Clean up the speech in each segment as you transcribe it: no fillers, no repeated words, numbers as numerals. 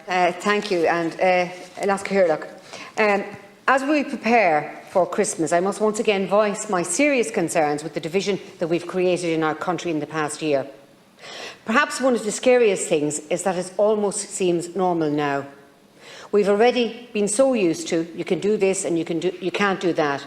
Thank you, and as we prepare for Christmas, I must once again voice my serious concerns with the division that we've created in our country in the past year. Perhaps one of the scariest things is that it almost seems normal now. We've already been so used to you can do this and you can't do that.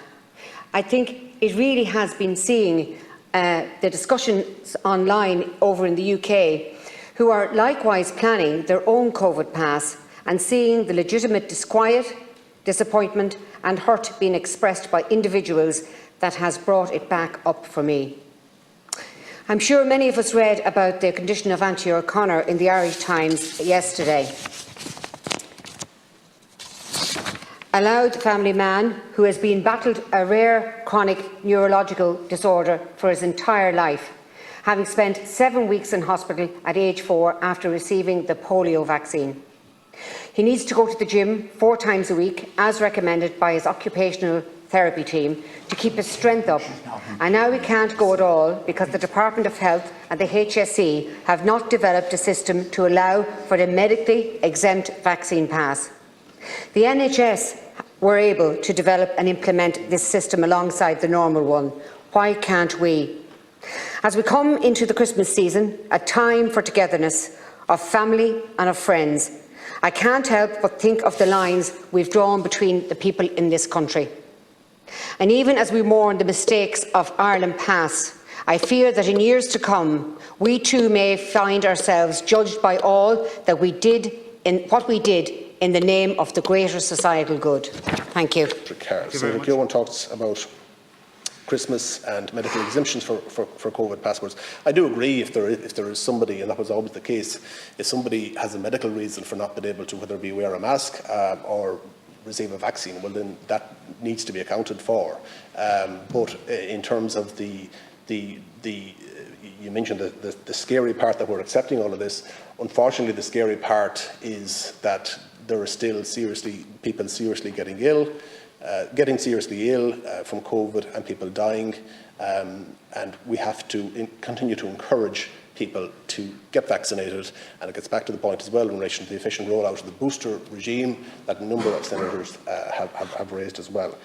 I think it really has been seeing the discussions online over in the UK, who are likewise planning their own COVID pass, and seeing the legitimate disquiet, disappointment and hurt being expressed by individuals, that has brought it back up for me. I'm sure many of us read about the condition of Auntie O'Connor in the Irish Times yesterday. A Louth family man who has been battled a rare chronic neurological disorder for his entire life, having spent 7 weeks in hospital at age 4 after receiving the polio vaccine. He needs to go to the gym 4 times a week, as recommended by his occupational therapy team, to keep his strength up. And now he can't go at all because the Department of Health and the HSE have not developed a system to allow for the medically exempt vaccine pass. The NHS were able to develop and implement this system alongside the normal one. Why can't we? As we come into the Christmas season, a time for togetherness, of family and of friends, I can't help but think of the lines we've drawn between the people in this country. And even as we mourn the mistakes of Ireland past, I fear that in years to come, we too may find ourselves judged by all that we did in the name of the greater societal good. Thank you. Sharon Keogan talks about Christmas and medical exemptions for COVID passports. I do agree if there is somebody, and that was always the case, if somebody has a medical reason for not being able to, whether it be wear a mask or receive a vaccine, well then that needs to be accounted for. But in terms of you mentioned the scary part that we're accepting all of this. Unfortunately, the scary part is that there are still people seriously getting seriously ill from COVID, and people dying, and we have to continue to encourage people to get vaccinated. And it gets back to the point as well in relation to the efficient rollout of the booster regime that a number of senators have raised as well.